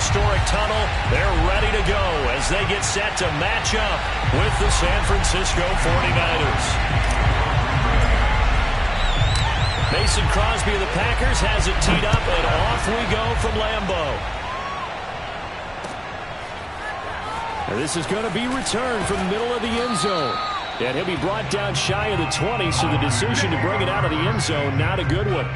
historic tunnel. They're ready to go as they get set to match up with the San Francisco 49ers. Mason Crosby of the Packers has it teed up, and off we go from Lambeau. And this is going to be returned from the middle of the end zone. And he'll be brought down shy of the 20, so the decision to bring it out of the end zone, not a good one.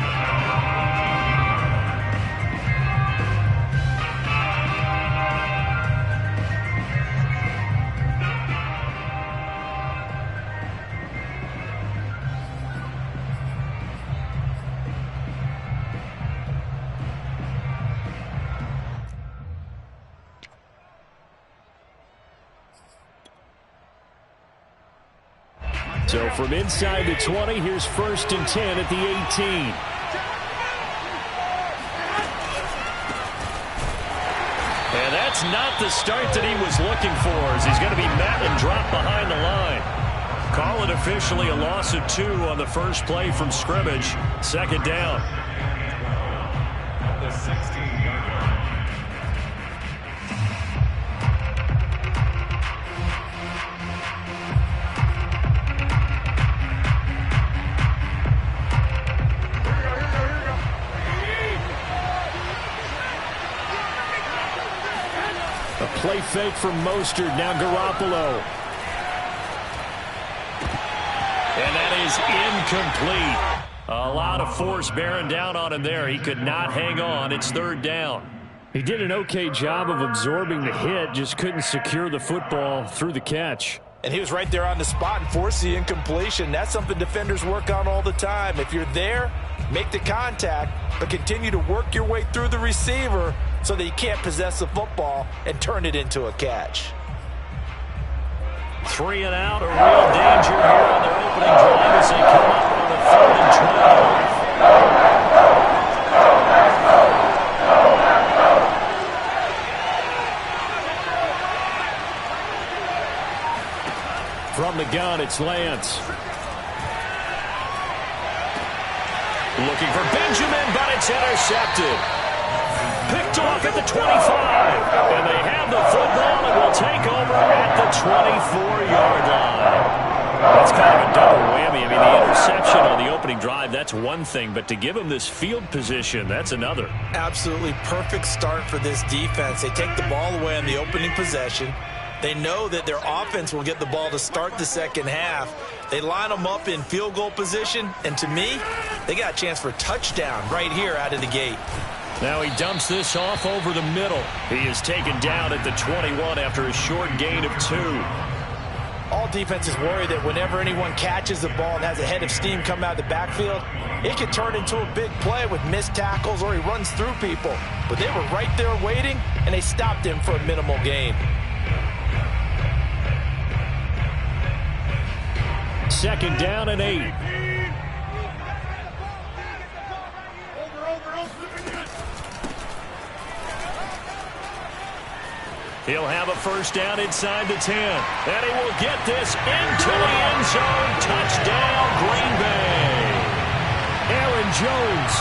So from inside the 20, here's 1st and 10 at the 18. And that's not the start that he was looking for, as he's going to be met and dropped behind the line. Call it officially a loss of 2 on the first play from scrimmage. 2nd down. The 16-yard line. Play fake from Mostert, now Garoppolo. And that is incomplete. A lot of force bearing down on him there. He could not hang on. It's 3rd down. He did an okay job of absorbing the hit, just couldn't secure the football through the catch. And he was right there on the spot and forced the incompletion. That's something defenders work on all the time. If you're there, make the contact, but continue to work your way through the receiver so that you can't possess the football and turn it into a catch. 3 and out, a real danger here on their opening drive as they come up on a 3rd and 12. From the gun, it's Lance. Looking for Benjamin, but it's intercepted. Picked off at the 25. And they have the football and will take over at the 24-yard line. That's kind of a double whammy. I mean, the interception on the opening drive, that's one thing. But to give them this field position, that's another. Absolutely perfect start for this defense. They take the ball away on the opening possession. They know that their offense will get the ball to start the second half. They line them up in field goal position. And to me, they got a chance for a touchdown right here out of the gate. Now he dumps this off over the middle. He is taken down at the 21 after a short gain of 2. All defenses worry that whenever anyone catches the ball and has a head of steam come out of the backfield, it can turn into a big play with missed tackles or he runs through people. But they were right there waiting, and they stopped him for a minimal gain. 2nd down and 8. He'll have a 1st down inside the 10. And he will get this into the end zone. Touchdown, Green Bay. Aaron Jones,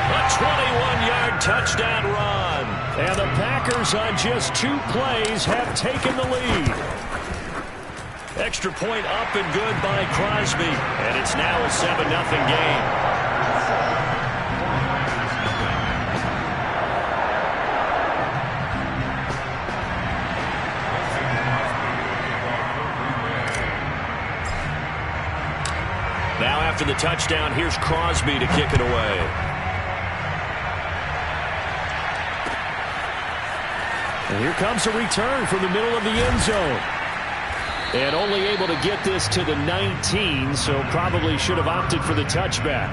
a 21-yard touchdown run. And the Packers on just 2 plays have taken the lead. Extra point up and good by Crosby. And it's now a 7-0 game. Now after the touchdown, here's Crosby to kick it away. And here comes a return from the middle of the end zone. And only able to get this to the 19, so probably should have opted for the touchback.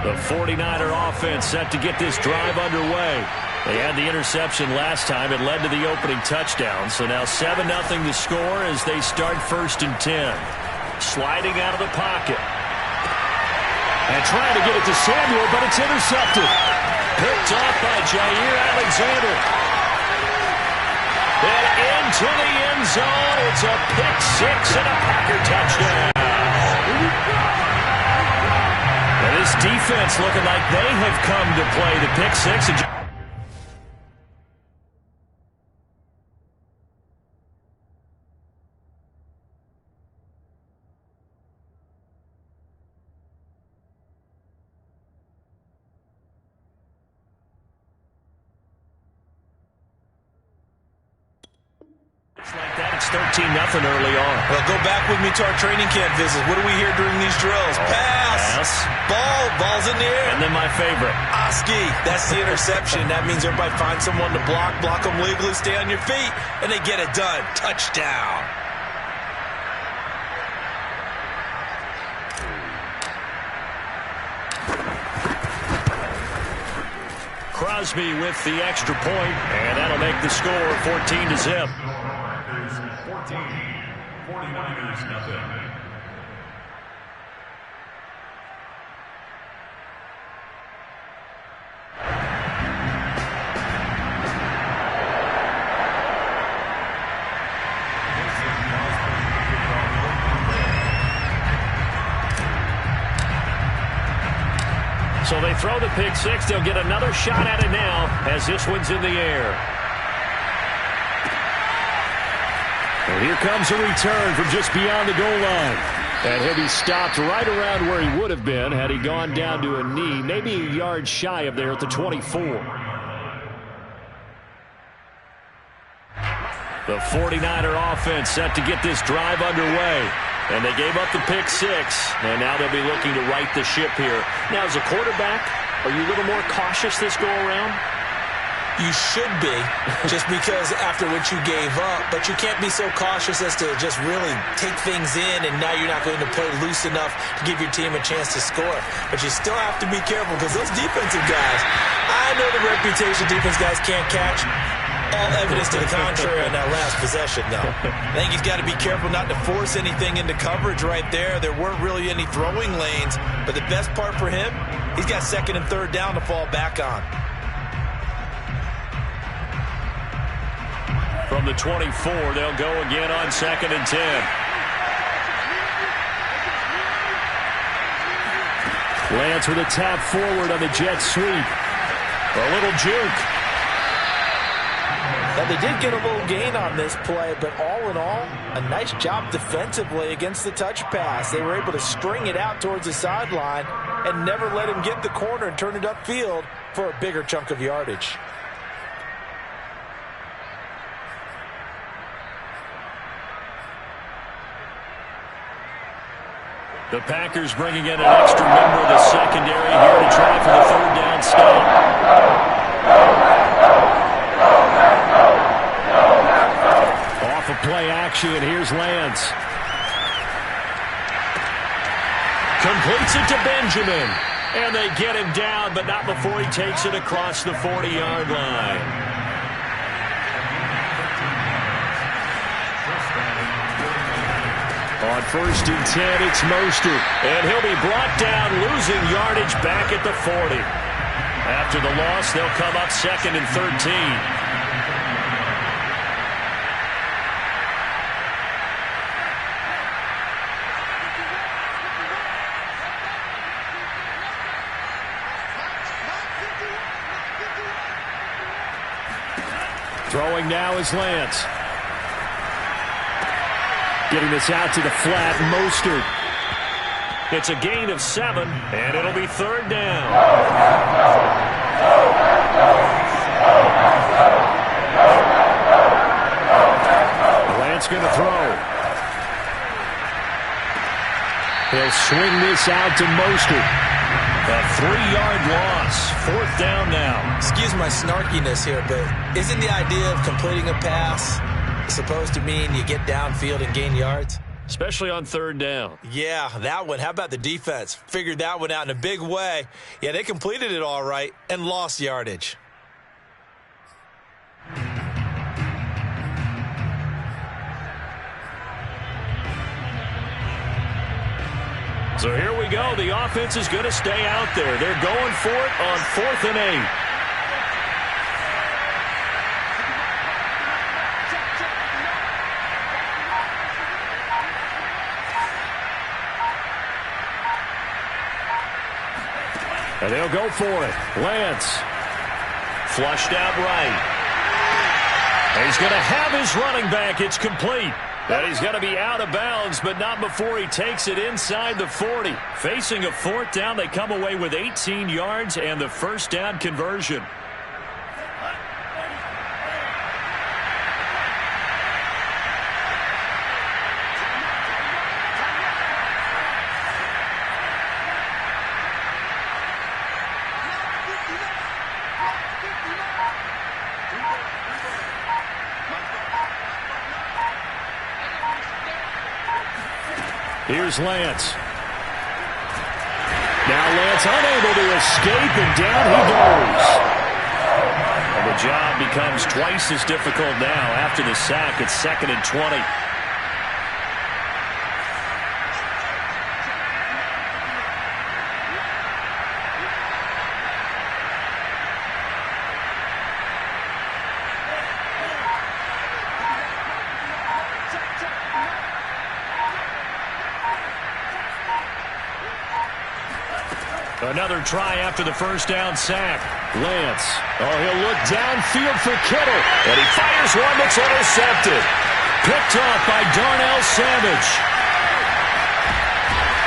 The 49er offense set to get this drive underway. They had the interception last time. It led to the opening touchdown. So now 7-0 the score as they start 1st and 10. Sliding out of the pocket. And trying to get it to Samuel, but it's intercepted. Picked off by Jair Alexander. And into the end zone. It's a pick 6 and a Packer touchdown. And this defense looking like they have come to play. The pick six. Like that, it's 13-0 early on. Well, go back with me to our training camp visits. What do we hear during these drills? Pass. Ball's in the air. And then my favorite. Oski, that's the interception. That means everybody finds someone to block them legally, stay on your feet, and they get it done. Touchdown. Crosby with the extra point, and that'll make the score 14-0. 14, 49ers nothing. So they throw the pick six. They'll get another shot at it now as this one's in the air. And here comes a return from just beyond the goal line. And he'll be stopped right around where he would have been had he gone down to a knee, maybe a yard shy of there at the 24. The 49er offense set to get this drive underway. And they gave up the pick six, and now they'll be looking to right the ship here. Now, as a quarterback, are you a little more cautious this go-around? You should be, just because after what you gave up, but you can't be so cautious as to just really take things in, and now you're not going to play loose enough to give your team a chance to score. But you still have to be careful, because those defensive guys, I know the reputation defense guys can't catch. All evidence to the contrary on that last possession, though. I think he's got to be careful not to force anything into coverage right there. There weren't really any throwing lanes, but the best part for him, he's got second and third down to fall back on. From the 24, they'll go again on second and 10. Lance with a tap forward on the jet sweep. A little juke. Now, they did get a little gain on this play, but all in all, a nice job defensively against the touch pass. They were able to string it out towards the sideline and never let him get the corner and turn it upfield for a bigger chunk of yardage. The Packers bringing in an extra member of the secondary here to try for the third down stop. Off of play action, here's Lance. Completes it to Benjamin. And they get him down, but not before he takes it across the 40-yard line. On first and 10, it's Mostert. And he'll be brought down, losing yardage back at the 40. After the loss, they'll come up second and 13. Throwing now is Lance. Getting this out to the flat, Mostert. It's a gain of 7, and it'll be third down. Lance going to throw. He'll swing this out to Mostert. A 3-yard loss. Fourth down now. Excuse my snarkiness here, but isn't the idea of completing a pass supposed to mean you get downfield and gain yards? Especially on third down. Yeah, that one. How about the defense? Figured that one out in a big way. Yeah, they completed it all right and lost yardage. So here we go. The offense is going to stay out there. They're going for it on 4th and 8. And they'll go for it. Lance. Flushed out right. And he's going to have his running back. It's complete. And he's going to be out of bounds, but not before he takes it inside the 40. Facing a fourth down, they come away with 18 yards and the first down conversion. Here's Lance. Now Lance unable to escape, and down he goes. And the job becomes twice as difficult now after the sack. It's 2nd and 20. Another try after the first down sack. Lance. Oh, he'll look downfield for Kittle. And he fires one that's intercepted. Picked off by Darnell Savage.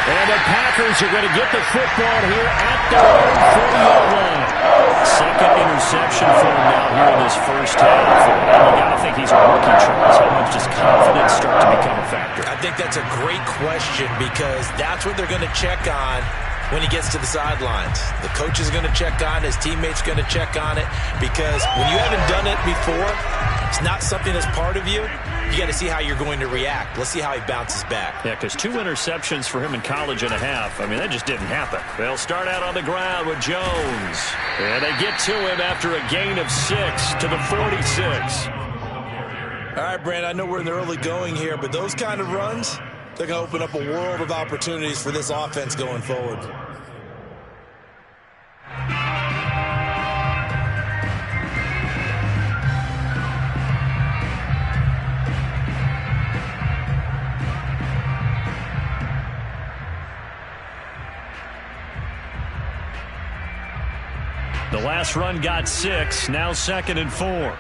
And the Packers are going to get the football here at their own 40-yard line. Second interception for him now here in this first half. You got to think he's a rookie, Charles. How much does confidence start to become a factor? I think that's a great question because that's what they're going to check on when he gets to the sidelines. The coach is going to check on it. His teammates going to check on it because when you haven't done it before, it's not something that's part of you. You got to see how you're going to react. Let's see how he bounces back. Yeah, because 2 interceptions for him in college and a half. I mean, that just didn't happen. They'll start out on the ground with Jones. And they get to him after a gain of 6 to the 46. All right, Brand, I know we're in the early going here, but those kind of runs, they're going to open up a world of opportunities for this offense going forward. The last run got 6, now 2nd and 4.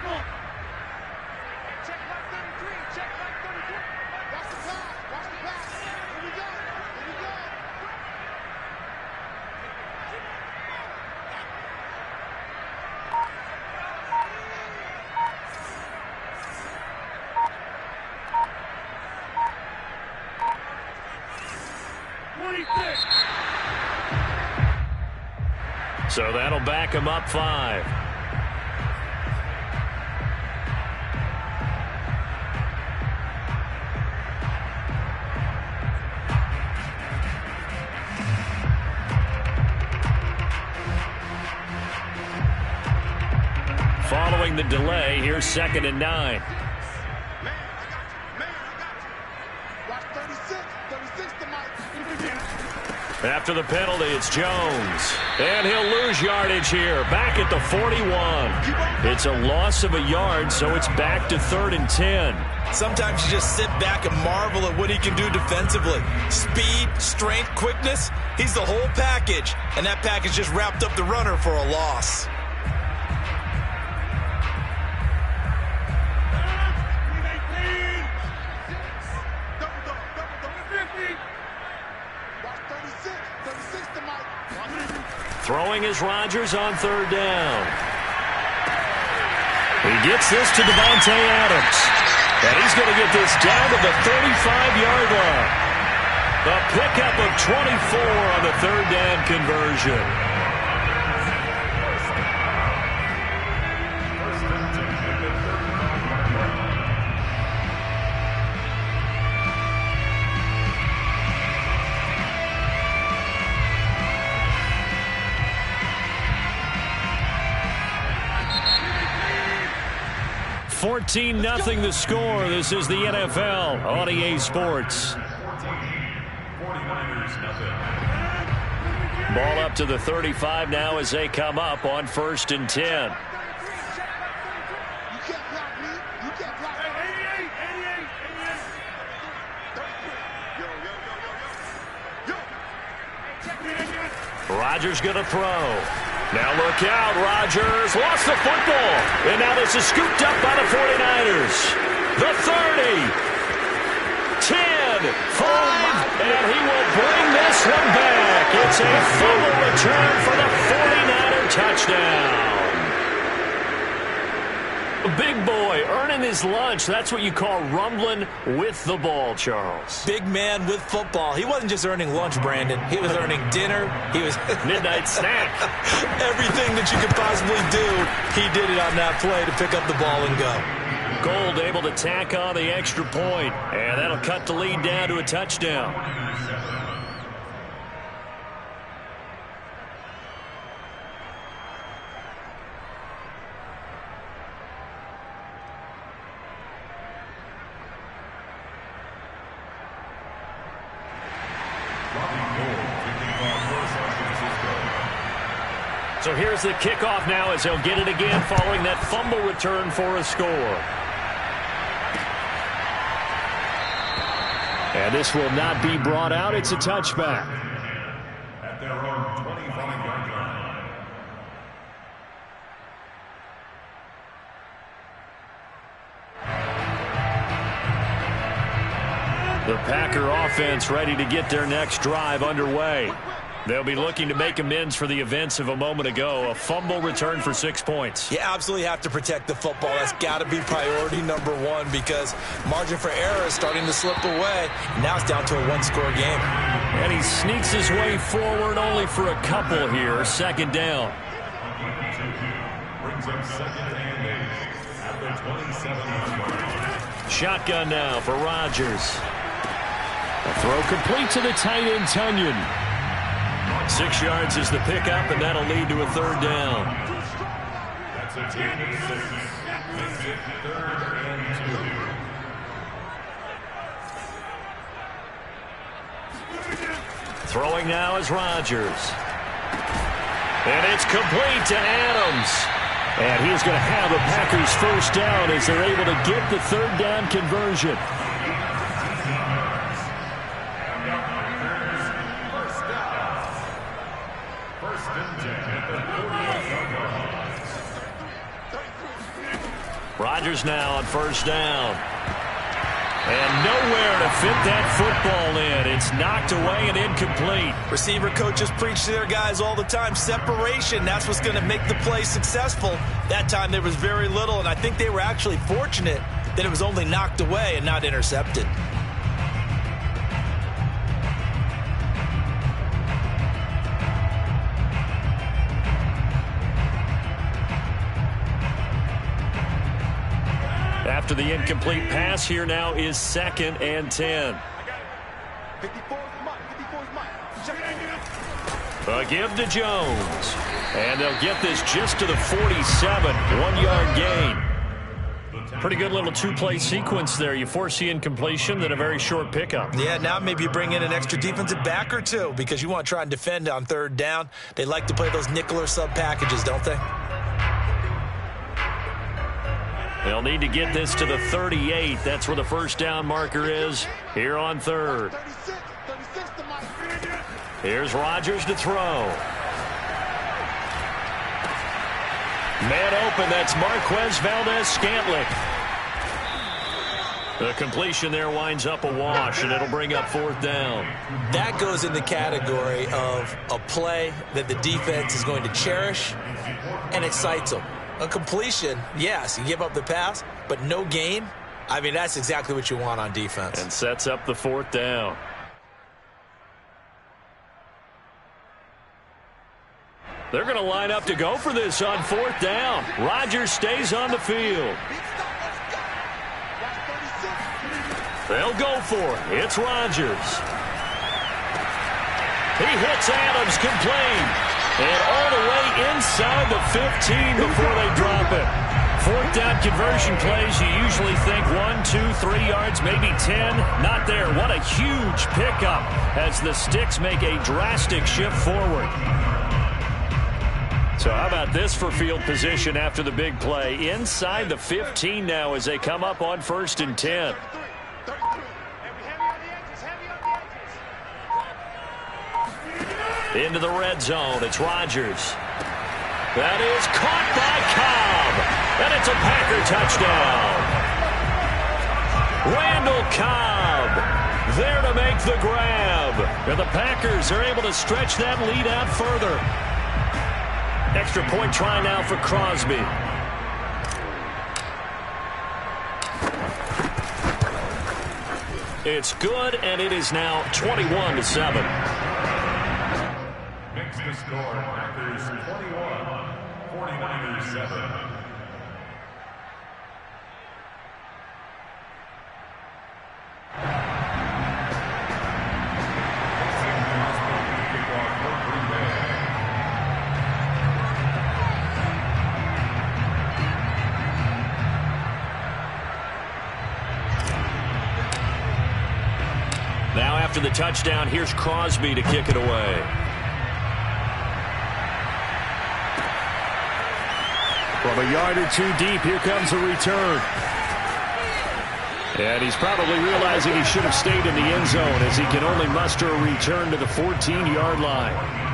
So that'll back him up 5. Following the delay, here's 2nd and 9. After the penalty, it's Jones. And he'll lose yardage here. Back at the 41. It's a loss of a yard, so it's back to 3rd and 10. Sometimes you just sit back and marvel at what he can do defensively. Speed, strength, quickness. He's the whole package. And that package just wrapped up the runner for a loss. Throwing is Rodgers on 3rd down. He gets this to Devontae Adams. And he's going to get this down to the 35-yard line. A pickup of 24 on the 3rd down conversion. $14-0 the score. This is the NFL on EA Sports. Ball up to the 35 now as they come up on 1st and 10. Rodgers going to throw. Now look out, Rodgers lost the football. And now this is scooped up by the 49ers. The 30, 10, 5, and he will bring this one back. It's a fumble return for the 49er touchdown. A big boy earning his lunch. That's what you call rumbling with the ball, Charles. Big man with football. He wasn't just earning lunch, Brandon. He was earning dinner. He was midnight snack. Everything that you could possibly do, he did it on that play to pick up the ball and go. Gold able to tack on the extra point, and that'll cut the lead down to a touchdown. So here's the kickoff now as they'll get it again following that fumble return for a score. And this will not be brought out. It's a touchback. At their own 25-yard line. The Packer offense ready to get their next drive underway. They'll be looking to make amends for the events of a moment ago. A fumble return for 6 points. You absolutely have to protect the football. That's got to be priority number one because margin for error is starting to slip away. Now it's down to a one-score game. And he sneaks his way forward only for a couple here. Second down. Brings up second and 8 at the 27-yard line. Shotgun now for Rodgers. A throw complete to the tight end, Tunyon. 6 yards is the pickup, and that'll lead to a third down. That's a gain of 6. Makes it 3rd and 2. Throwing now is Rodgers. And it's complete to Adams. And he's going to have the Packers first down as they're able to get the third down conversion. Rodgers now on first down. And nowhere to fit that football in. It's knocked away and incomplete. Receiver coaches preach to their guys all the time. Separation, that's what's going to make the play successful. That time there was very little, and I think they were actually fortunate that it was only knocked away and not intercepted. After the incomplete pass, here now is 2nd and 10. A give to Jones. And they'll get this just to the 47. 1-yard gain. Pretty good little two-play sequence there. You force the incompletion, then a very short pickup. Yeah, now maybe you bring in an extra defensive back or two because you want to try and defend on third down. They like to play those nickel or sub packages, don't they? They'll need to get this to the 38. That's where the first down marker is here on third. Here's Rodgers to throw. Man open, that's Marquez Valdez-Scantling. The completion there winds up a wash, and it'll bring up 4th down. That goes in the category of a play that the defense is going to cherish and excites them. A completion, yes, you give up the pass, but no gain. I mean, that's exactly what you want on defense. And sets up the 4th down. They're going to line up to go for this on 4th down. Rodgers stays on the field. They'll go for it. It's Rodgers. He hits Adams complete. And all the way inside the 15 before they drop it. 4th down conversion plays, you usually think 1, 2, 3 yards, maybe 10. Not there. What a huge pickup as the sticks make a drastic shift forward. So how about this for field position after the big play? Inside the 15 now as they come up on 1st and 10. Into the red zone. It's Rodgers. That is caught by Cobb. And it's a Packer touchdown. Randall Cobb there to make the grab. And the Packers are able to stretch that lead out further. Extra point try now for Crosby. It's good, and it is now 21-7. Makes the score Packers 21, 49ers 7. Now after the touchdown, here's Crosby to kick it away. From a yard or two deep, here comes a return. And he's probably realizing he should have stayed in the end zone as he can only muster a return to the 14-yard line.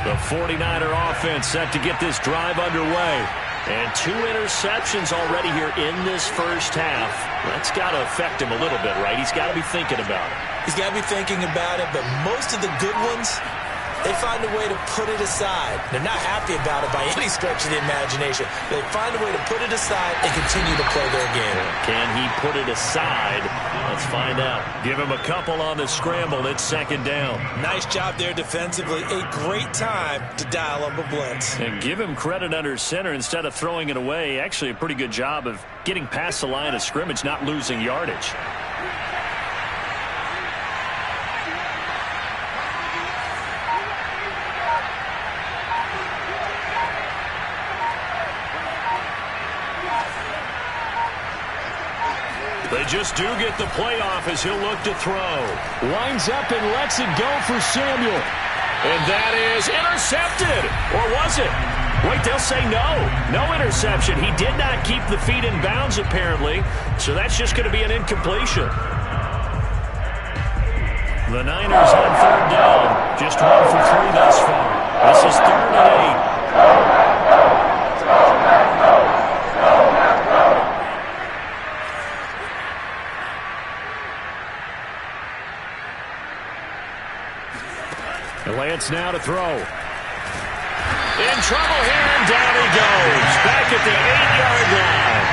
The 49er offense set to get this drive underway. And 2 interceptions already here in this first half. That's got to affect him a little bit, right? He's got to be thinking about it. He's got to be thinking about it, but most of the good ones, they find a way to put it aside. They're not happy about it by any stretch of the imagination. They find a way to put it aside and continue to play their game. Can he put it aside? Let's find out. Give him a couple on the scramble. It's second down. Nice job there defensively. A great time to dial up a blitz. And give him credit under center instead of throwing it away. Actually a pretty good job of getting past the line of scrimmage, not losing yardage. They just do get the playoff as he'll look to throw. Winds up and lets it go for Samuel. And that is intercepted. Or was it? Wait, they'll say no. No interception. He did not keep the feet in bounds, apparently. So that's just going to be an incompletion. The Niners on third down. Just 1 for 3 thus far. This is 3rd and 8. Lance now to throw. In trouble here, and down he goes. Back at the 8-yard line.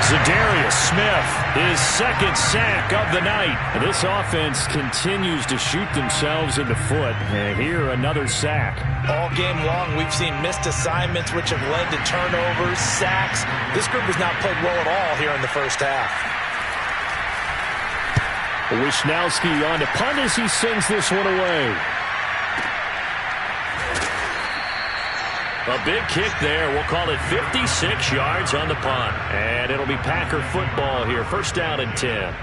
Zadarius Smith, his 2nd sack of the night. This offense continues to shoot themselves in the foot. And here, another sack. All game long, we've seen missed assignments, which have led to turnovers, sacks. This group has not played well at all here in the first half. Wisnowski on to punt as he sends this one away. A big kick there. We'll call it 56 yards on the punt. And it'll be Packer football here. 1st down and 10.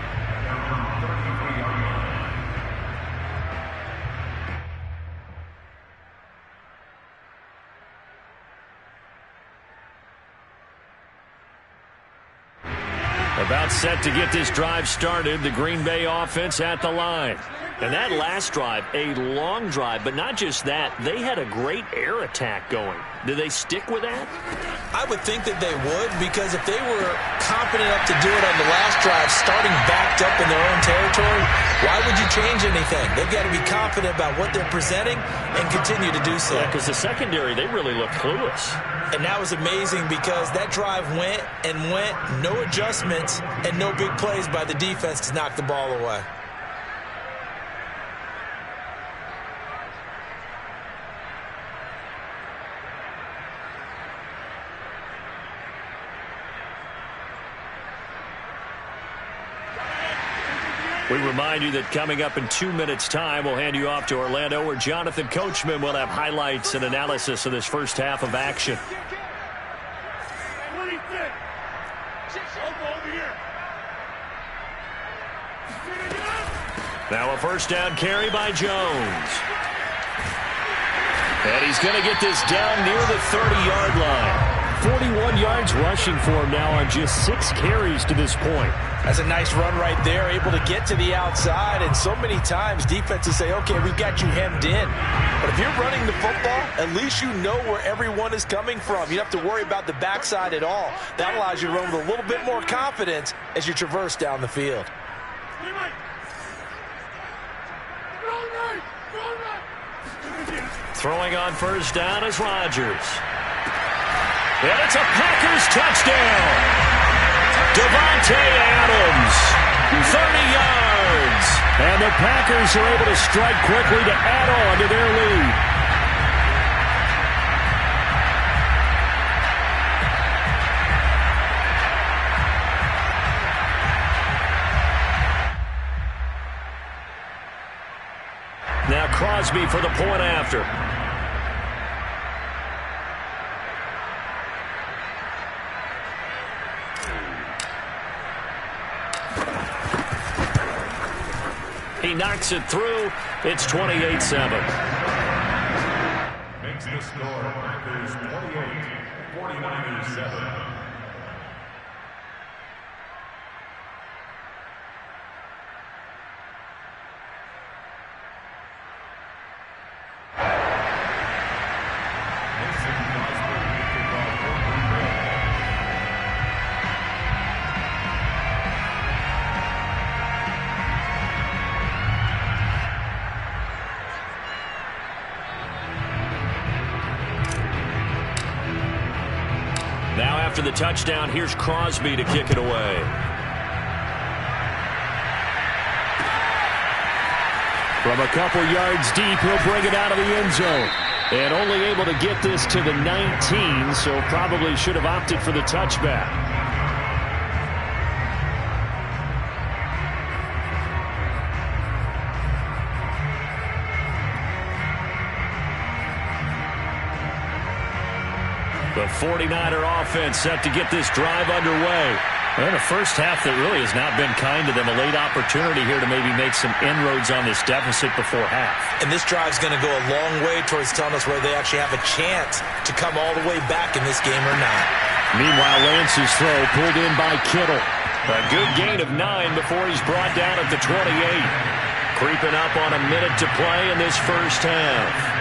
About set to get this drive started. The Green Bay offense at the line. And that last drive, a long drive, but not just that. They had a great air attack going. Do they stick with that? I would think that they would, because if they were competent enough to do it on the last drive, starting backed up in their own territory, why would you change anything? They've got to be confident about what they're presenting and continue to do so. Yeah, because the secondary, they really look clueless. And that was amazing because that drive went and went, no adjustments, and no big plays by the defense to knock the ball away. We remind you that coming up in 2 minutes' time, we'll hand you off to Orlando, where Jonathan Coachman will have highlights and analysis of this first half of action. Now a first down carry by Jones. And he's going to get this down near the 30-yard line. 41 yards rushing for him now on just 6 carries to this point. That's a nice run right there, able to get to the outside. And so many times defenses say, okay, we've got you hemmed in. But if you're running the football, at least you know where everyone is coming from. You don't have to worry about the backside at all. That allows you to run with a little bit more confidence as you traverse down the field. Throwing on first down is Rodgers. And it's a Packers touchdown. Devontae Adams, 30 yards. And the Packers are able to strike quickly to add on to their lead. Now Crosby for the point after. He knocks it through. It's 28-7. Makes the score Packers 28, 49ers 7. Now after the touchdown, here's Crosby to kick it away. From a couple yards deep, he'll bring it out of the end zone. And only able to get this to the 19, so probably should have opted for the touchback. The 49er offense set to get this drive underway. And a first half that really has not been kind to them. A late opportunity here to maybe make some inroads on this deficit before half. And this drive's going to go a long way towards telling us whether they actually have a chance to come all the way back in this game or not. Meanwhile, Lance's throw pulled in by Kittle. A good gain of 9 before he's brought down at the 28. Creeping up on a minute to play in this first half.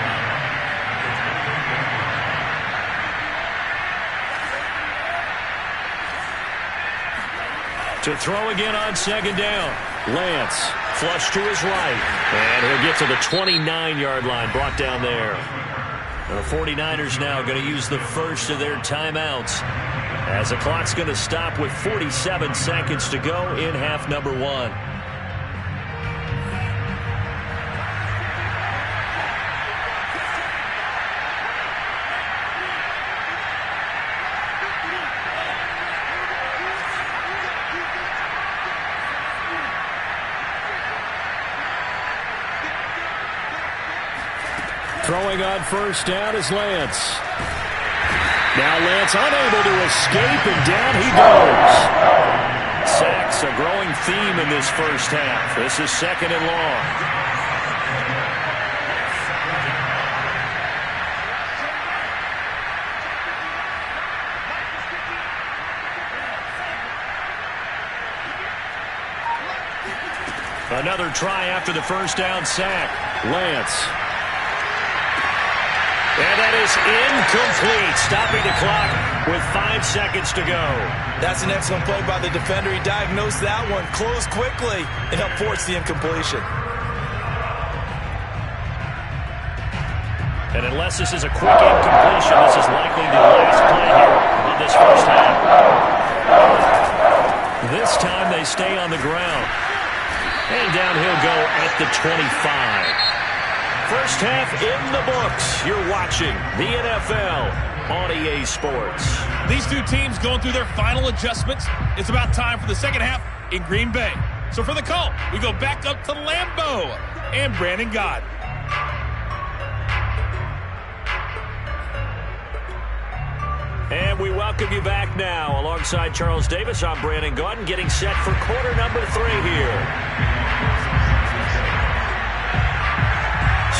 To throw again on second down. Lance, flush to his right. And he'll get to the 29-yard line, brought down there. The 49ers now going to use the first of their timeouts, as the clock's going to stop with 47 seconds to go in half number 1. Throwing on first down is Lance. Now Lance unable to escape, and down he goes. Sacks a growing theme in this first half. This is second and long. Another try after the first down sack. Lance. And that is incomplete, stopping the clock with 5 seconds to go. That's an excellent play by the defender. He diagnosed that one, closed quickly, and helped force the incompletion. And unless this is a quick incompletion, this is likely the last play here of this first half. This time they stay on the ground. And down he'll go at the 25. First half in the books. You're watching the NFL on EA Sports. These two teams going through their final adjustments. It's about time for the second half in Green Bay. So for the call, we go back up to Lambeau and Brandon Gott. And we welcome you back now. Alongside Charles Davis, I'm Brandon Gott, getting set for quarter number 3 here.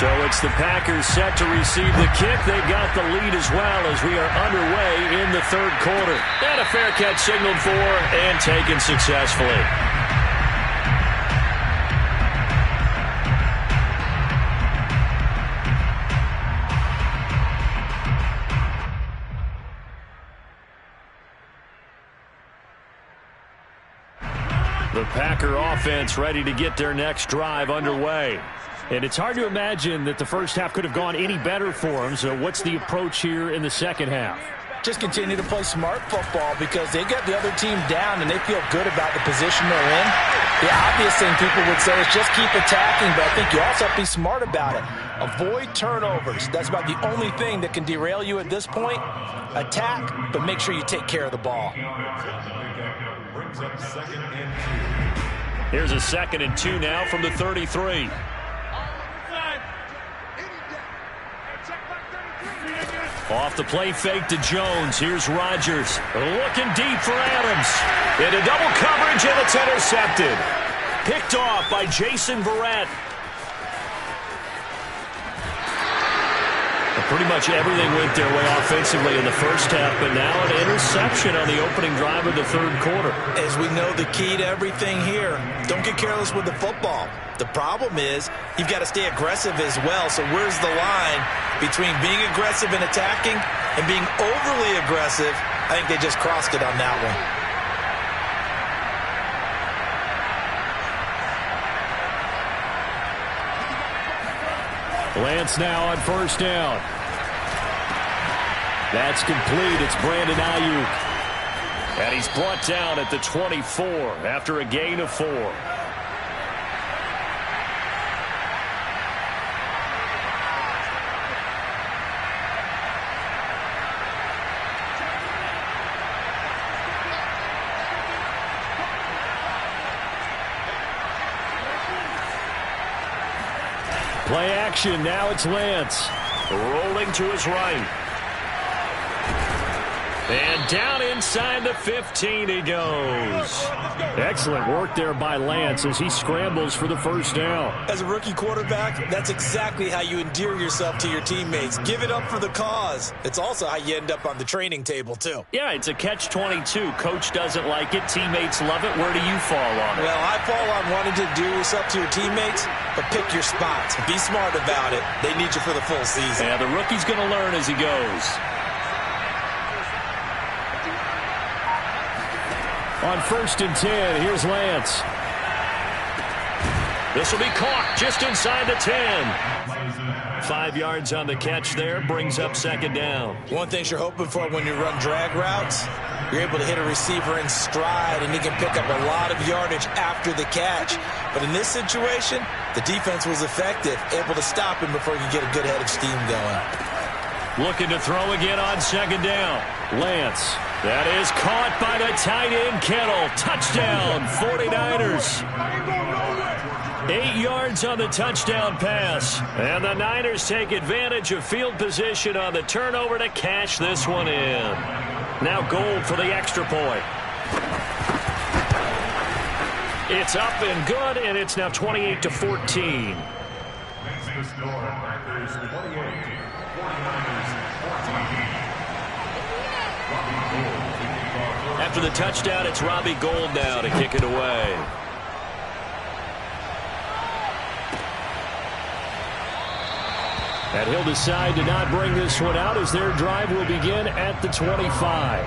So it's the Packers set to receive the kick. They've got the lead as well as we are underway in the third quarter. And a fair catch signaled for and taken successfully. The Packer offense ready to get their next drive underway. And it's hard to imagine that the first half could have gone any better for them. So what's the approach here in the second half? Just continue to play smart football because they got the other team down and they feel good about the position they're in. The obvious thing people would say is just keep attacking, but I think you also have to be smart about it. Avoid turnovers. That's about the only thing that can derail you at this point. Attack, but make sure you take care of the ball. Here's a 2nd and 2 now from the 33. Off the play fake to Jones. Here's Rodgers. Looking deep for Adams. Into double coverage, and it's intercepted. Picked off by Jason Verrett. Pretty much everything went their way offensively in the first half, but now an interception on the opening drive of the third quarter. As we know, the key to everything here, don't get careless with the football. The problem is you've got to stay aggressive as well. So where's the line between being aggressive and attacking and being overly aggressive? I think they just crossed it on that one. Lance now on first down. That's complete. It's Brandon Ayuk. And he's brought down at the 24 after a gain of 4. Play action. Now it's Lance. Rolling to his right. And down inside the 15 he goes. Excellent work there by Lance as he scrambles for the first down. As a rookie quarterback, that's exactly how you endear yourself to your teammates. Give it up for the cause. It's also how you end up on the training table, too. Yeah, it's a catch-22. Coach doesn't like it. Teammates love it. Where do you fall on it? Well, I fall on wanting to endear yourself to your teammates, but pick your spots. Be smart about it. They need you for the full season. Yeah, the rookie's going to learn as he goes. On 1st and 10, here's Lance. This will be caught just inside the 10. 5 yards on the catch there, brings up 2nd down. One thing you're hoping for when you run drag routes, you're able to hit a receiver in stride, and he can pick up a lot of yardage after the catch. But in this situation, the defense was effective, able to stop him before he could get a good head of steam going. Looking to throw again on 2nd down. Lance. That is caught by the tight end, Kittle. Touchdown, 49ers. 8 yards on the touchdown pass. And the Niners take advantage of field position on the turnover to cash this one in. Now Gold for the extra point. It's up and good, and it's now 28-14. After the touchdown, it's Robbie Gould now to kick it away. And he'll decide to not bring this one out as their drive will begin at the 25.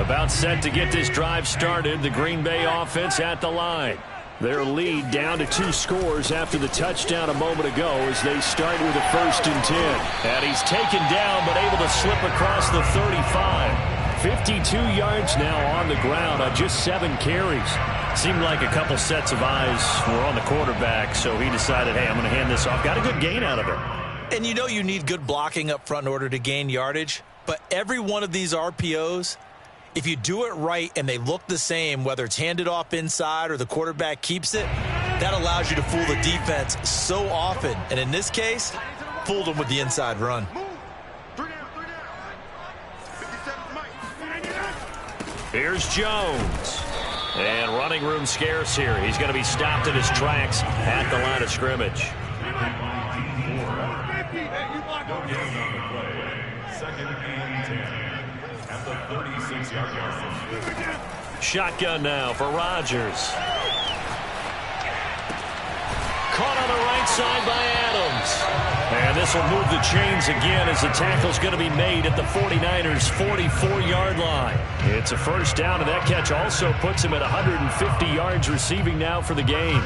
About set to get this drive started, the Green Bay offense at the line. Their lead down to 2 scores after the touchdown a moment ago as they start with a 1st and 10. And he's taken down but able to slip across the 35. 52 yards now on the ground on just 7 carries. Seemed like a couple sets of eyes were on the quarterback, so he decided, hey, I'm going to hand this off. Got a good gain out of it. And you know you need good blocking up front in order to gain yardage, but every one of these RPOs, if you do it right and they look the same, whether it's handed off inside or the quarterback keeps it, that allows you to fool the defense so often. And in this case, fooled them with the inside run. Here's Jones. And running room scarce here. He's going to be stopped in his tracks at the line of scrimmage. Second and 10 at the 36-yard line. Shotgun now for Rodgers. Caught on the right side by Adams. And this will move the chains again as the tackle's going to be made at the 49ers' 44-yard line. It's a first down, and that catch also puts him at 150 yards receiving now for the game.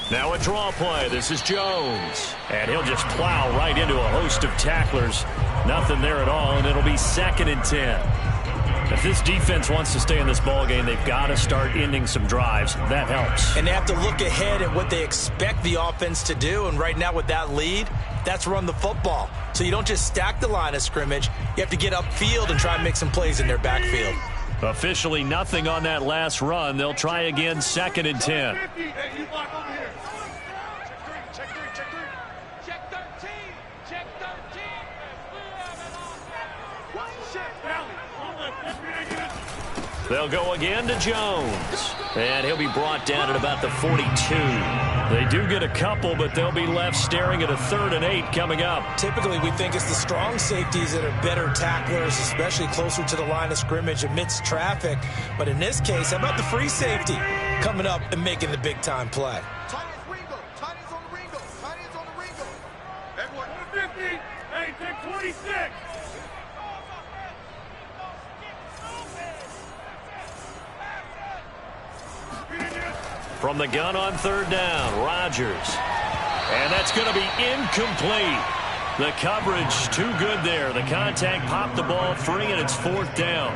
Now a draw play. This is Jones. And he'll just plow right into a host of tacklers. Nothing there at all, and it'll be 2nd and 10. If this defense wants to stay in this ballgame, they've got to start ending some drives. That helps. And they have to look ahead at what they expect the offense to do. And right now with that lead, that's run the football. So you don't just stack the line of scrimmage. You have to get upfield and try and make some plays in their backfield. Officially nothing on that last run. They'll try again, 2nd and 10. They'll go again to Jones. And he'll be brought down at about the 42. They do get a couple, but they'll be left staring at a 3rd and 8 coming up. Typically, we think it's the strong safeties that are better tacklers, especially closer to the line of scrimmage amidst traffic. But in this case, how about the free safety coming up and making the big-time play? Tight ends on the Ringo. Everyone, 50. Hey, take 26. From the gun on 3rd down, Rodgers. And that's going to be incomplete. The coverage too good there. The contact popped the ball free, and it's 4th down.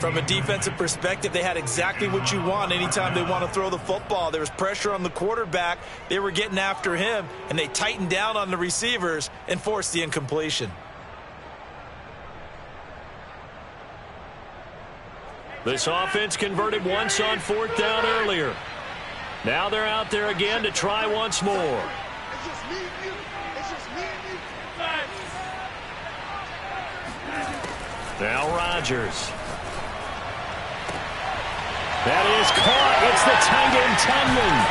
From a defensive perspective, they had exactly what you want anytime they want to throw the football. There was pressure on the quarterback. They were getting after him, and they tightened down on the receivers and forced the incompletion. This offense converted once on 4th down earlier. Now they're out there again to try once more. It's just me and you. Now Rodgers. That is caught. It's the tight end Tunyon.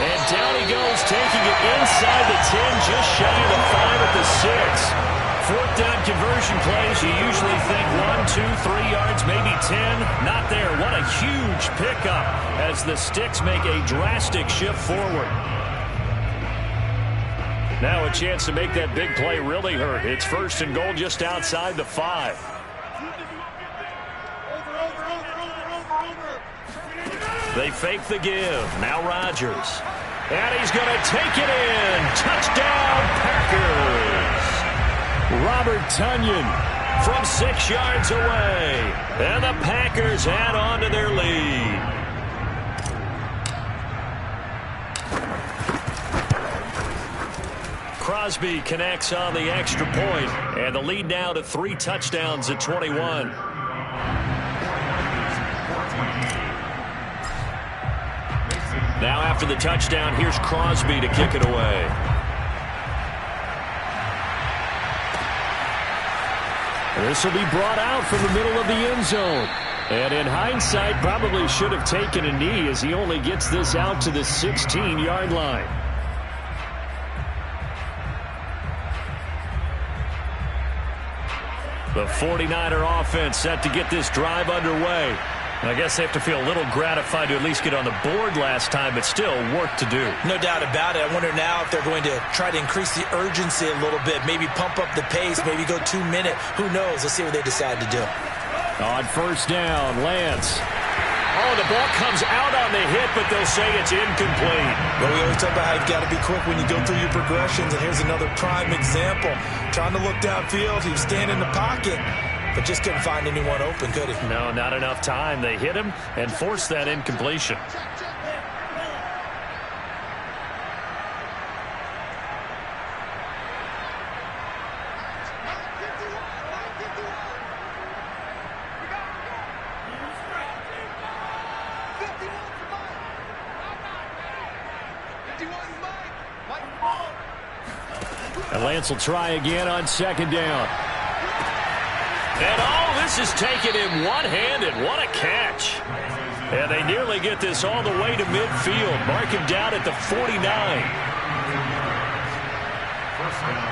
And down he goes, taking it inside the 10, just shy of the 5 at the 6. 4th down conversion plays, you usually think 1, 2, 3 yards, maybe 10. Not there. What a huge pickup as the Sticks make a drastic shift forward. Now a chance to make that big play really hurt. It's 1st and goal just outside the 5. They fake the give. Now Rodgers. And he's going to take it in. Touchdown, Packers. Robert Tunyon from 6 yards away. And the Packers add on to their lead. Crosby connects on the extra point, and the lead now to 3 touchdowns at 21. Now after the touchdown, here's Crosby to kick it away. This will be brought out from the middle of the end zone. And in hindsight, probably should have taken a knee as he only gets this out to the 16-yard line. The 49er offense set to get this drive underway. I guess they have to feel a little gratified to at least get on the board last time, but still work to do. No doubt about it. I wonder now if they're going to try to increase the urgency a little bit, maybe pump up the pace, maybe go 2 minute. Who knows? Let's see what they decide to do. On 1st down, Lance. Oh, the ball comes out on the hit, but they'll say it's incomplete. Well, we always talk about how you've got to be quick when you go through your progressions, and here's another prime example. Trying to look downfield, he was standing in the pocket, but just couldn't find anyone open, could he? No, not enough time. They hit him and forced that incompletion. And Lance will try again on second down. And this is taken in one-handed. What a catch. And they nearly get this all the way to midfield. Mark him down at the 49. First down,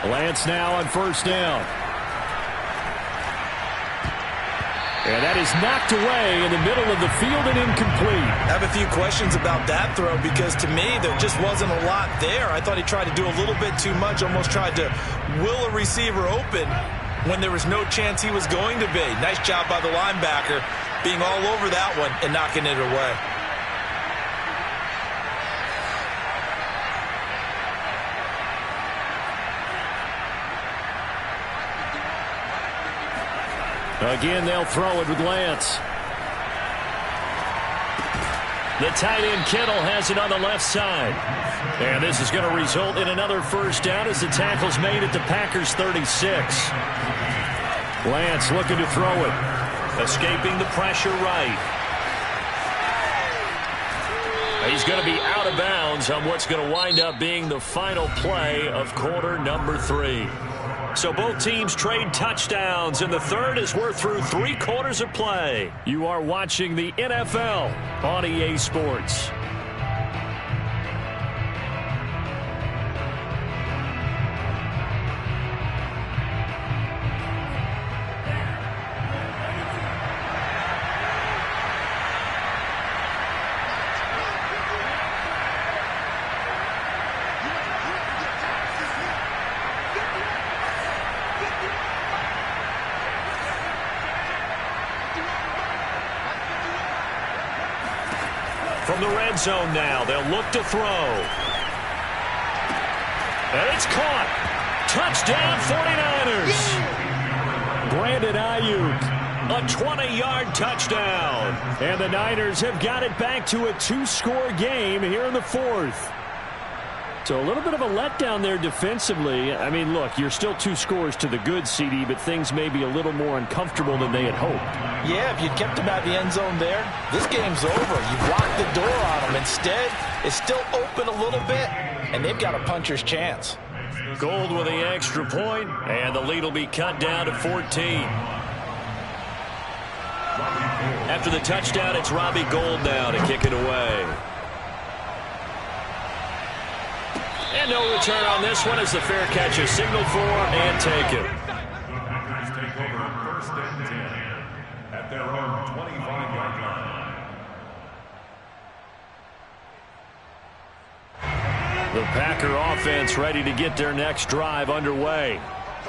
49ers. Lance now on first down. And that is knocked away in the middle of the field and incomplete. I have a few questions about that throw because to me there just wasn't a lot there. I thought he tried to do a little bit too much, almost tried to will a receiver open when there was no chance he was going to be. Nice job by the linebacker being all over that one and knocking it away. Again, they'll throw it with Lance. The tight end Kittle has it on the left side. And this is going to result in another first down as the tackle's made at the Packers 36. Lance looking to throw it. Escaping the pressure right. He's going to be out of bounds on what's going to wind up being the final play of quarter number 3. So both teams trade touchdowns, and the third as we're through 3 quarters of play. You are watching the NFL on EA Sports. From the red zone now, they'll look to throw. And it's caught. Touchdown 49ers. Brandon Ayuk. A 20-yard touchdown. And the Niners have got it back to a 2-score game here in the 4th. So a little bit of a letdown there defensively. I mean, look, you're still 2 scores to the good, CD, but things may be a little more uncomfortable than they had hoped. Yeah, if you'd kept him out of the end zone there, this game's over. You've locked the door on him. Instead, it's still open a little bit, and they've got a puncher's chance. Gold with the extra point, and the lead will be cut down to 14. After the touchdown, it's Robbie Gould now to kick it away. And no return on this one as the fair catch is signaled for and taken. Packers take over first and 10 at their own 25-yard line. The Packer offense ready to get their next drive underway.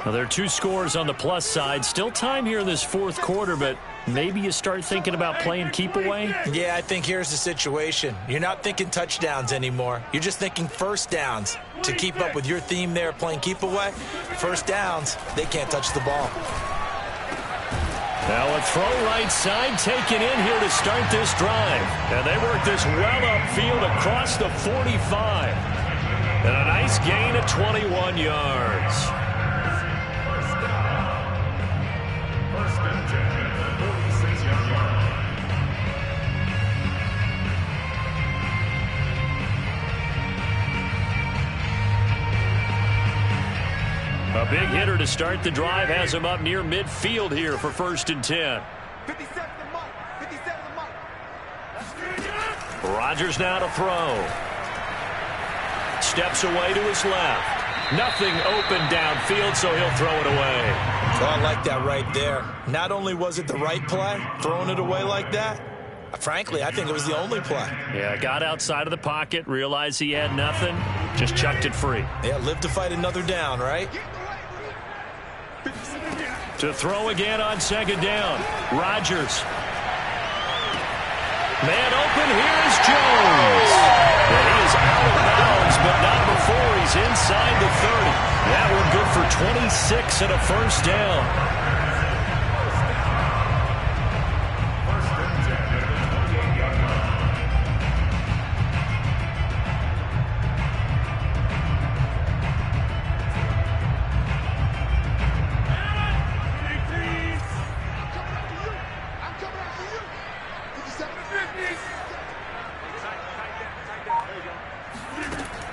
Now, there are 2 scores on the plus side. Still time here in this 4th quarter, but maybe you start thinking about playing keep away? Yeah, I think here's the situation. You're not thinking touchdowns anymore. You're just thinking first downs. To keep up with your theme there, playing keep away, first downs, they can't touch the ball. Now a throw right side taken in here to start this drive. And they work this well upfield across the 45. And a nice gain of 21 yards. First and 10 at the 46-yard line. A big hitter to start the drive has him up near midfield here for first and 10. 57 to Mike. 57 to Mike. Rodgers now to throw. Steps away to his left. Nothing open downfield, so he'll throw it away. Oh, I like that right there. Not only was it the right play, throwing it away like that, frankly, I think it was the only play. Yeah, got outside of the pocket, realized he had nothing, just chucked it free. Yeah, live to fight another down, right? To throw again on second down. Rodgers. Man open, here's Jones. And he is out of bounds, but not before he's inside the 30. That one good for 26 and a first down. First and 10 at the 28-yard line.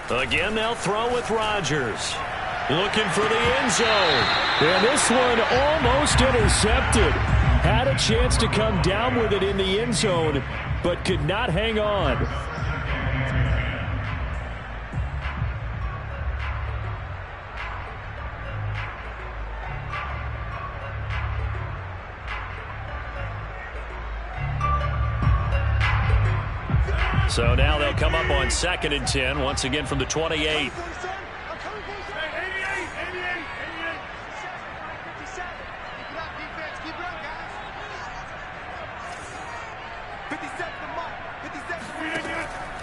Again, they'll throw with Rodgers. Looking for the end zone. And this one almost intercepted. Had a chance to come down with it in the end zone, but could not hang on. So now they'll come up on 2nd and 10, once again from the 28.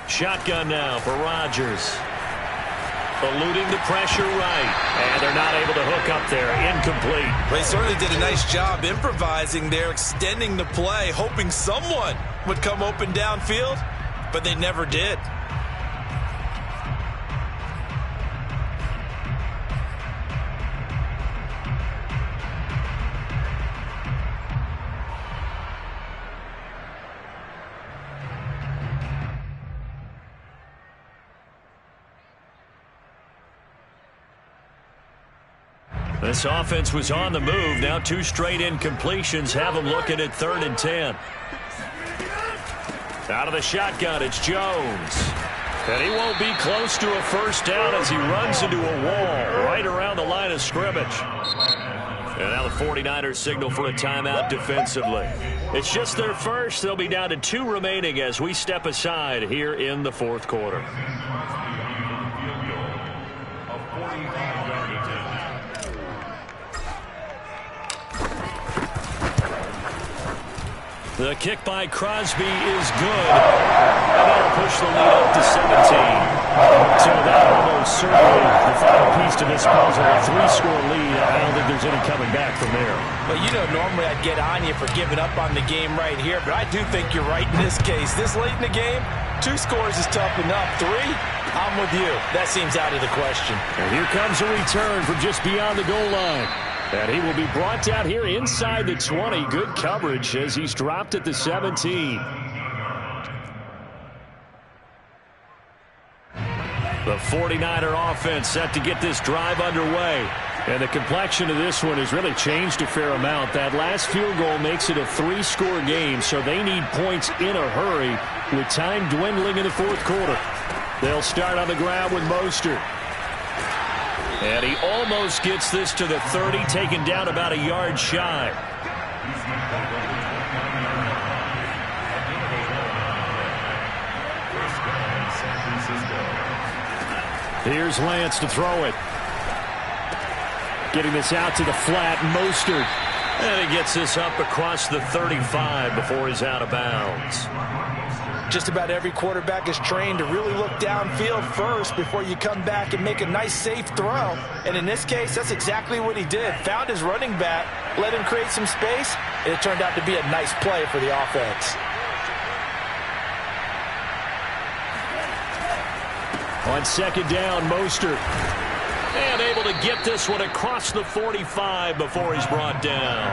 Shotgun now for Rodgers. Eluding the pressure right. And they're not able to hook up there. Incomplete. They certainly did a nice job improvising there, extending the play, hoping someone would come open downfield, but they never did. This offense was on the move. Now 2 straight incompletions have them looking at 3rd and 10. Out of the shotgun, it's Jones. And he won't be close to a first down as he runs into a wall right around the line of scrimmage. And now the 49ers signal for a timeout defensively. It's just their first. They'll be down to 2 remaining as we step aside here in the 4th quarter. The kick by Crosby is good. And that'll push the lead up to 17. So that almost certainly the final piece to this puzzle. A 3-score lead. I don't think there's any coming back from there. Well, you know, normally I'd get on you for giving up on the game right here, but I do think you're right in this case. This late in the game, 2 scores is tough enough. 3, I'm with you. That seems out of the question. And here comes a return from just beyond the goal line. And he will be brought down here inside the 20. Good coverage as he's dropped at the 17. The 49er offense set to get this drive underway. And the complexion of this one has really changed a fair amount. That last field goal makes it a 3-score game, so they need points in a hurry with time dwindling in the 4th quarter. They'll start on the ground with Mostert. And he almost gets this to the 30, taken down about a yard shy. Here's Lance to throw it. Getting this out to the flat, Mostert. And he gets this up across the 35 before he's out of bounds. Just about every quarterback is trained to really look downfield first before you come back and make a nice, safe throw. And in this case, that's exactly what he did. Found his running back, let him create some space, and it turned out to be a nice play for the offense. On 2nd down, Mostert. And able to get this one across the 45 before he's brought down.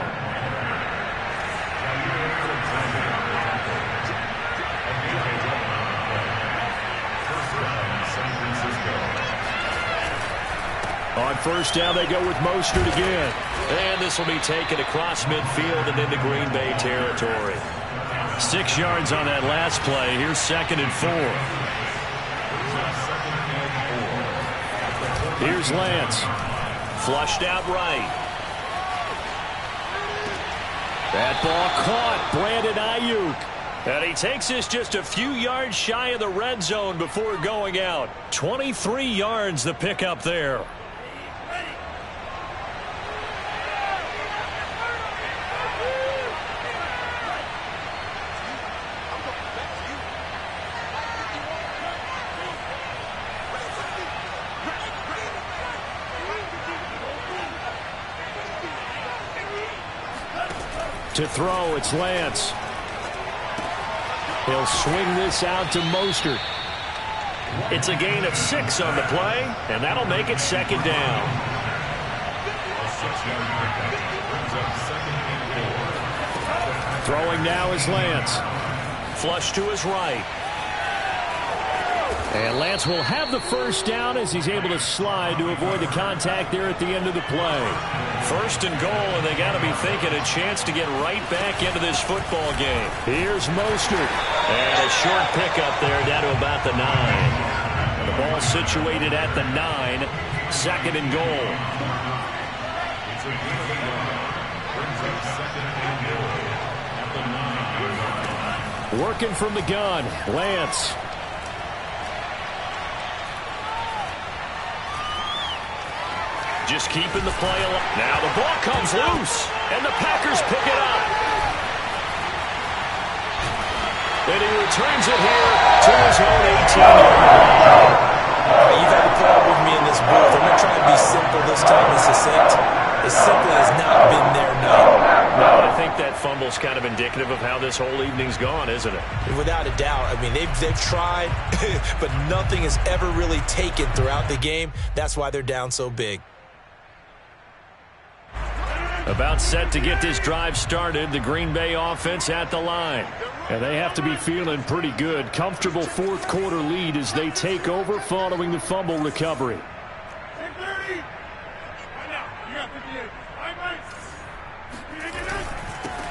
On 1st down, they go with Mostert again. And this will be taken across midfield and into Green Bay territory. 6 yards on that last play. Here's 2nd and 4. Here's Lance. Flushed out right. That ball caught. Brandon Ayuk. And he takes this just a few yards shy of the red zone before going out. 23 yards the pickup there. To throw, it's Lance. He'll swing this out to Mostert. It's a gain of 6 on the play, and that'll make it 2nd down. Throwing now is Lance. Flush to his right. And Lance will have the first down as he's able to slide to avoid the contact there at the end of the play. First and goal, and they got to be thinking a chance to get right back into this football game. Here's Mostert. And a short pickup there down to about the 9. And the ball situated at the 9. Second and goal. Working from the gun, Lance. Just keeping the play alive. Now the ball comes loose, and the Packers pick it up. And he returns it here to his own 18. You've had to put up with me in this booth. I'm going to try and be simple this time and succinct. It simply has not been there, no. No, I think that fumble's kind of indicative of how this whole evening's gone, isn't it? Without a doubt. I mean, they've tried, but nothing has ever really taken throughout the game. That's why they're down so big. About set to get this drive started, the Green Bay offense at the line. And they have to be feeling pretty good. Comfortable fourth quarter lead as they take over following the fumble recovery.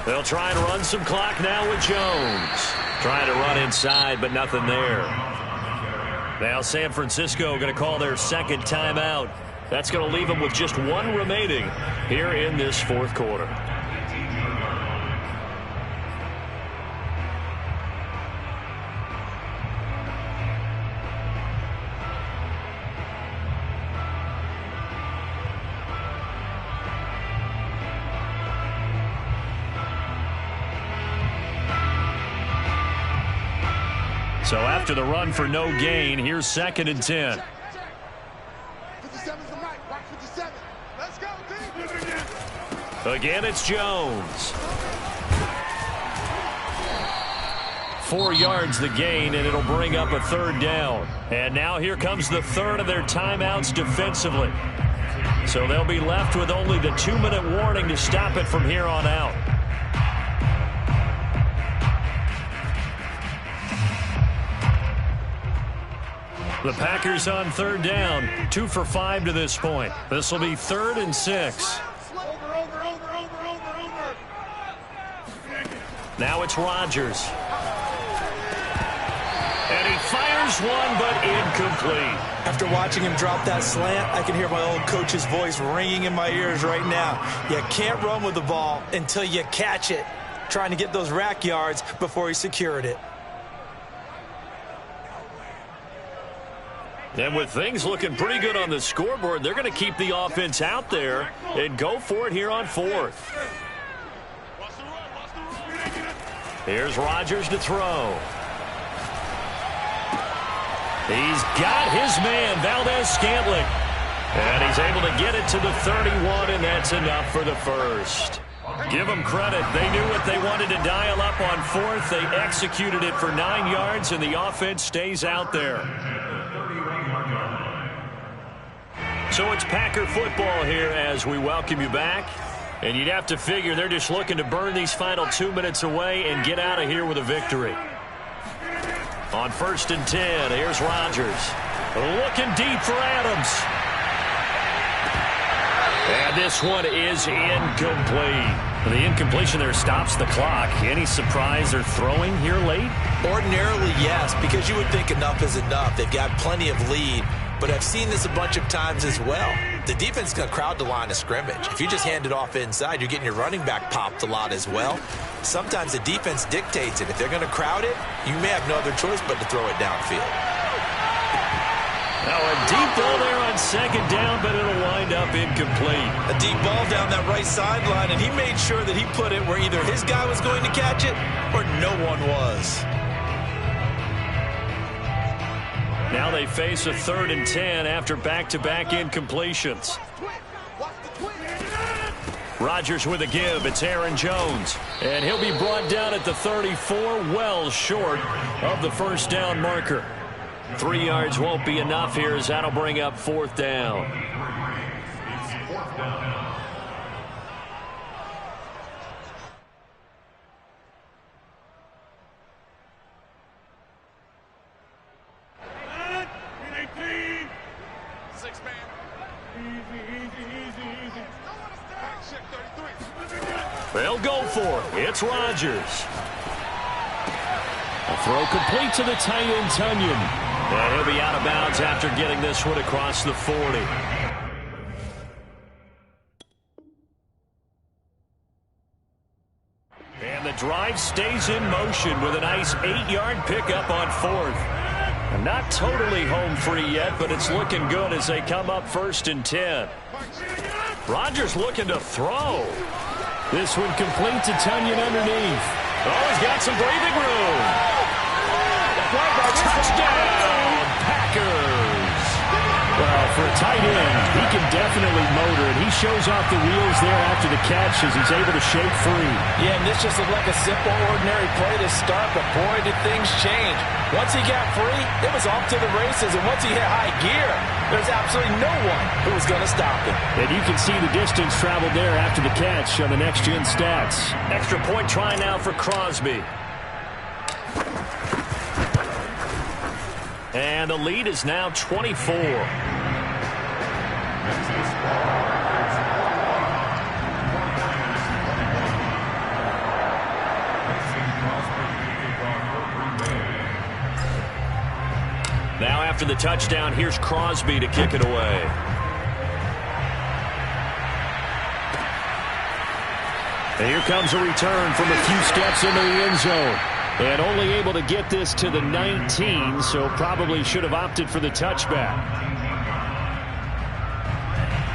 They'll try and run some clock now with Jones. Trying to run inside, but nothing there. Now San Francisco going to call their second timeout. That's going to leave them with just one remaining here in this fourth quarter. So after the run for no gain, here's second and 10. 57's the right. Watch 57. Let's go, team. Again, it's Jones. 4 yards the gain, and it'll bring up a third down. And now here comes the third of their timeouts defensively. So they'll be left with only the 2-minute warning to stop it from here on out. The Packers on third down, 2 for 5 to this point. This will be 3rd and 6. Now it's Rodgers. And he fires one, but incomplete. After watching him drop that slant, I can hear my old coach's voice ringing in my ears right now. You can't run with the ball until you catch it. Trying to get those rack yards before he secured it. And with things looking pretty good on the scoreboard, they're going to keep the offense out there and go for it here on 4th. Here's Rodgers to throw. He's got his man, Valdez-Scantling. And he's able to get it to the 31, and that's enough for the first. Give them credit. They knew what they wanted to dial up on 4th. They executed it for 9 yards, and the offense stays out there. So it's Packer football here as we welcome you back. And you'd have to figure they're just looking to burn these final 2 minutes away and get out of here with a victory. On 1st and 10, here's Rodgers. Looking deep for Adams. And this one is incomplete. The incompletion there stops the clock. Any surprise they're throwing here late? Ordinarily, yes, because you would think enough is enough. They've got plenty of lead. But I've seen this a bunch of times as well. The defense is going to crowd the line of scrimmage. If you just hand it off inside, you're getting your running back popped a lot as well. Sometimes the defense dictates it. If they're going to crowd it, you may have no other choice but to throw it downfield. Now a deep ball there on 2nd down, but it'll wind up incomplete. A deep ball down that right sideline, and he made sure that he put it where either his guy was going to catch it or no one was. Now they face a 3rd and 10 after back-to-back incompletions. Rodgers with a give. It's Aaron Jones. And he'll be brought down at the 34, well short of the first down marker. 3 yards won't be enough here as that'll bring up 4th down. They'll go for it. It's Rodgers. A throw complete to the tight end, Tunyon. And he'll be out of bounds after getting this one across the 40. And the drive stays in motion with a nice 8-yard pickup on 4th. Not totally home free yet, but it's looking good as they come up 1st and 10. Rodgers looking to throw. This one complete to Tunyon underneath. Oh, he's got some breathing room. Touchdown, Packers. Well, for a tight end, he can definitely motor, and he shows off the wheels there after the catch as he's able to shake free. Yeah, and this just looked like a simple, ordinary play to start, but boy, did things change. Once he got free, it was off to the races, and once he hit high gear, there's absolutely no one who was going to stop him. And you can see the distance traveled there after the catch on the next-gen stats. Extra point try now for Crosby. And the lead is now 24. Now after the touchdown, here's Crosby to kick it away. And here comes a return from a few steps into the end zone. And only able to get this to the 19, so probably should have opted for the touchback.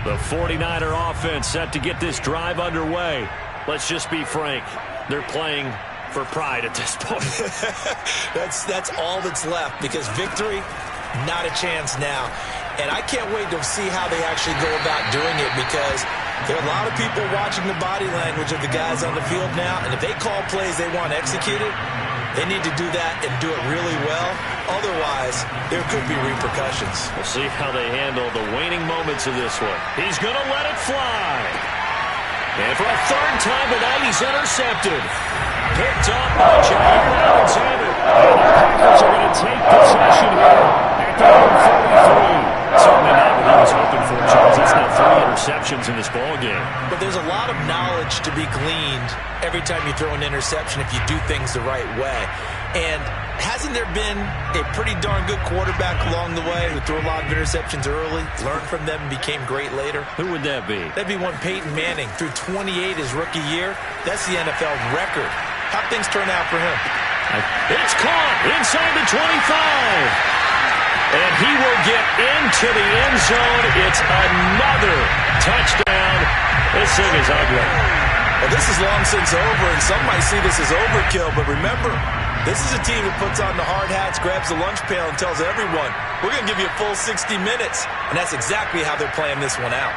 The 49er offense set to get this drive underway. Let's just be frank. They're playing for pride at this point. That's all that's left, because victory, not a chance now. And I can't wait to see how they actually go about doing it, because there are a lot of people watching the body language of the guys on the field now, and if they call plays they want executed, they need to do that and do it really well. Otherwise, there could be repercussions. We'll see how they handle the waning moments of this one. He's going to let it fly. And for a third time tonight, he's intercepted. Picked up by Jair Alexander. And the Packers are going to take possession here at the 43. Certainly not what he was hoping for, Charles. It's now 3 interceptions in this ballgame. But there's a lot of knowledge to be gleaned every time you throw an interception if you do things the right way. And hasn't there been a pretty darn good quarterback along the way who threw a lot of interceptions early, learned from them, and became great later? Who would that be? That'd be one Peyton Manning. Threw 28 his rookie year. That's the NFL record. How'd things turn out for him? It's caught inside the 25. And he will get into the end zone. It's another touchdown. This thing is ugly. Well, this is long since over, and some might see this as overkill. But remember, this is a team that puts on the hard hats, grabs the lunch pail, and tells everyone, we're going to give you a full 60 minutes. And that's exactly how they're playing this one out.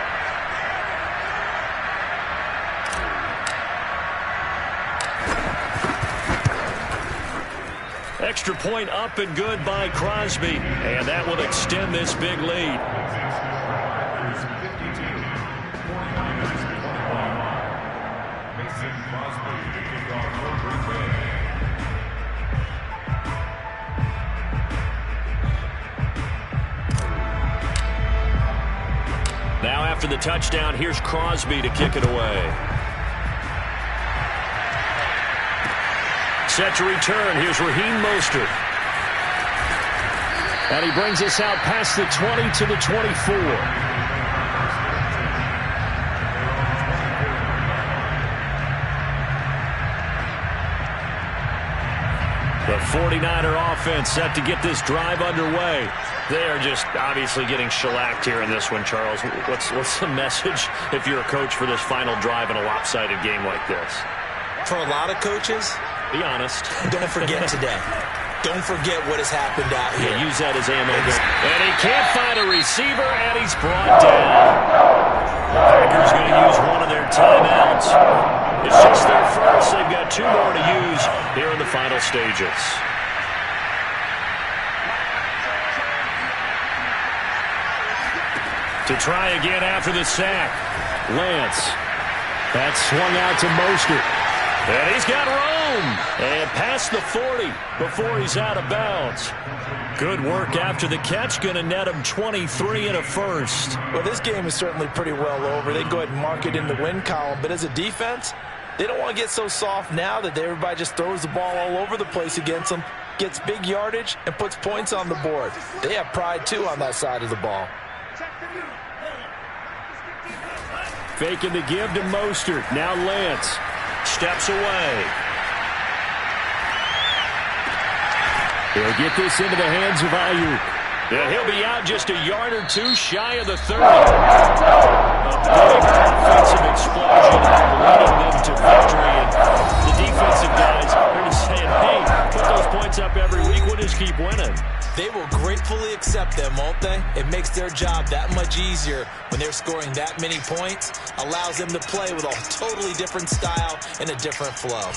Extra point up and good by Crosby. And that will extend this big lead. Now after the touchdown, here's Crosby to kick it away. Set to return. Here's Raheem Mostert. And he brings us out past the 20 to the 24. The 49er offense set to get this drive underway. They are just obviously getting shellacked here in this one, Charles. What's the message if you're a coach for this final drive in a lopsided game like this? For a lot of coaches, be honest. Don't forget today. Don't forget what has happened out here. Yeah, use that as ammo. And he can't find a receiver, and he's brought down. The Packers going to use one of their timeouts. It's just their first. They've got 2 more to use here in the final stages. To try again after the sack. Lance. That swung out to Mostert. And he's got room. And past the 40 before he's out of bounds. Good work after the catch. Going to net him 23 and a first. Well, this game is certainly pretty well over. They can go ahead and mark it in the win column. But as a defense, they don't want to get so soft now that everybody just throws the ball all over the place against them, gets big yardage, and puts points on the board. They have pride, too, on that side of the ball. Faking the give to Mostert. Now Lance steps away. He'll get this into the hands of Ayuk. Yeah, he'll be out just a yard or two shy of the 30. A big offensive explosion leading them to victory. And the defensive guys are just saying, hey, put those points up every week. We'll just keep winning. They will gratefully accept them, won't they? It makes their job that much easier when they're scoring that many points. Allows them to play with a totally different style and a different flow.